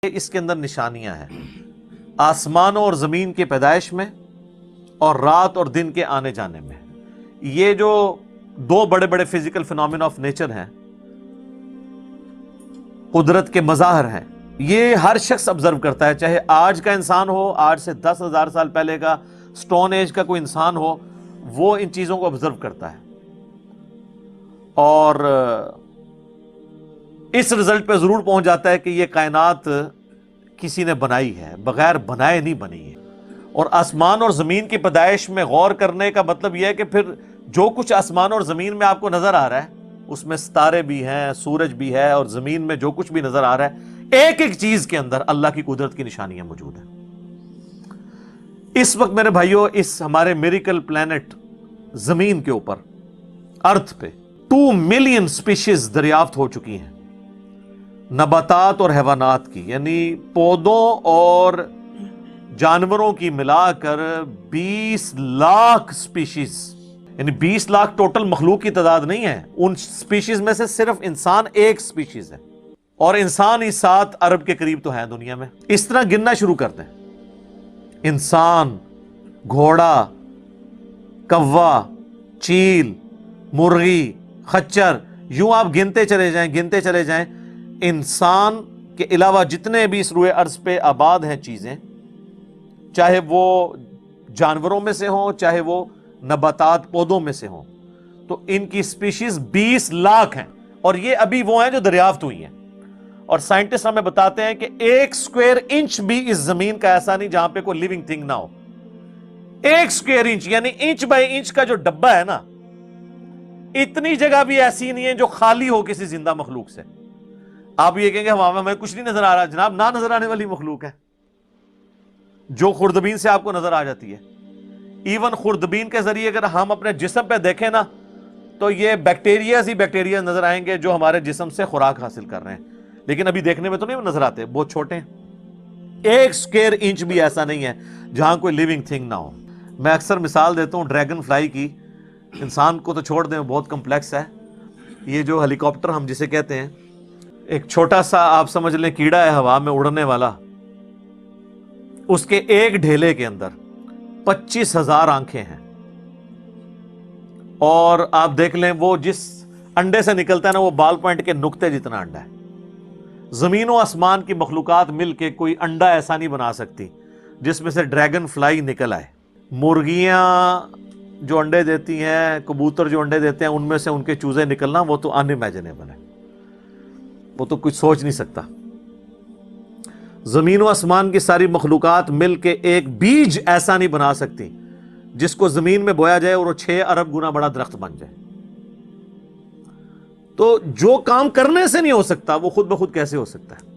اس کے اندر نشانیاں ہیں آسمانوں اور زمین کی پیدائش میں اور رات اور دن کے آنے جانے میں. یہ جو دو بڑے بڑے فزیکل فینومینا آف نیچر ہیں، قدرت کے مظاہر ہیں، یہ ہر شخص آبزرو کرتا ہے، چاہے آج کا انسان ہو، آج سے 10,000 سال پہلے کا سٹون ایج کا کوئی انسان ہو، وہ ان چیزوں کو آبزرو کرتا ہے اور اس رزلٹ پہ ضرور پہنچ جاتا ہے کہ یہ کائنات کسی نے بنائی ہے، بغیر بنائے نہیں بنی ہے. اور آسمان اور زمین کی پیدائش میں غور کرنے کا مطلب یہ ہے کہ پھر جو کچھ آسمان اور زمین میں آپ کو نظر آ رہا ہے، اس میں ستارے بھی ہیں، سورج بھی ہے، اور زمین میں جو کچھ بھی نظر آ رہا ہے، ایک ایک چیز کے اندر اللہ کی قدرت کی نشانیاں موجود ہیں. اس وقت میرے بھائیوں اس ہمارے میریکل پلانٹ زمین کے اوپر، ارتھ پہ 2 ملین سپیشیز دریافت ہو چکی ہیں، نباتات اور حیوانات کی، یعنی پودوں اور جانوروں کی ملا کر 20 لاکھ سپیشیز، یعنی 20 لاکھ ٹوٹل مخلوق کی تعداد نہیں ہے. ان سپیشیز میں سے صرف انسان ایک سپیشیز ہے، اور انسان ہی 7 ارب کے قریب تو ہیں دنیا میں. اس طرح گننا شروع کرتے ہیں، انسان، گھوڑا، کوا، چیل، مرغی، خچر، یوں آپ گنتے چلے جائیں. انسان کے علاوہ جتنے بھی اس روئے ارض پہ آباد ہیں چیزیں، چاہے وہ جانوروں میں سے ہوں، چاہے وہ نباتات پودوں میں سے ہوں، تو ان کی سپیشیز 20 لاکھ ہیں، اور یہ ابھی وہ ہیں جو دریافت ہوئی ہیں. اور سائنٹسٹ ہمیں بتاتے ہیں کہ 1 اسکوائر انچ بھی اس زمین کا ایسا نہیں جہاں پہ کوئی لیونگ تھنگ نہ ہو. 1 اسکوائر انچ یعنی انچ بائی انچ کا جو ڈبہ ہے نا، اتنی جگہ بھی ایسی نہیں ہے جو خالی ہو کسی زندہ مخلوق سے. آپ یہ کہیں گے ہوا میں ہمیں کچھ نہیں نظر آ رہا، جناب نہ نظر آنے والی مخلوق ہے جو خوردبین سے آپ کو نظر آ جاتی ہے. ایون خوردبین کے ذریعے اگر ہم اپنے جسم پہ دیکھیں نا، تو یہ بیکٹیریاز ہی بیکٹیریا نظر آئیں گے جو ہمارے جسم سے خوراک حاصل کر رہے ہیں، لیکن ابھی دیکھنے میں تو نہیں نظر آتے، بہت چھوٹے ہیں. 1 اسکوائر انچ بھی ایسا نہیں ہے جہاں کوئی لیونگ تھنگ نہ ہو. میں اکثر مثال دیتا ہوں ڈریگن فلائی کی. انسان کو تو چھوڑ دیں، بہت کمپلیکس ہے. یہ جو ہیلی کاپٹر ہم جسے کہتے ہیں، ایک چھوٹا سا آپ سمجھ لیں کیڑا ہے ہوا میں اڑنے والا، اس کے ایک ڈھیلے کے اندر 25,000 آنکھیں ہیں. اور آپ دیکھ لیں وہ جس انڈے سے نکلتا ہے نا، وہ بال پوائنٹ کے نقطے جتنا انڈا ہے. زمین و آسمان کی مخلوقات مل کے کوئی انڈا ایسا نہیں بنا سکتی جس میں سے ڈریگن فلائی نکل آئے. مرغیاں جو انڈے دیتی ہیں، کبوتر جو انڈے دیتے ہیں، ان میں سے ان کے چوزے نکلنا وہ تو ان امیجنیبل ہے، وہ تو کچھ سوچ نہیں سکتا. زمین و آسمان کی ساری مخلوقات مل کے ایک بیج ایسا نہیں بنا سکتی جس کو زمین میں بویا جائے اور وہ 6 ارب گنا بڑا درخت بن جائے. تو جو کام کرنے سے نہیں ہو سکتا وہ خود بخود کیسے ہو سکتا ہے؟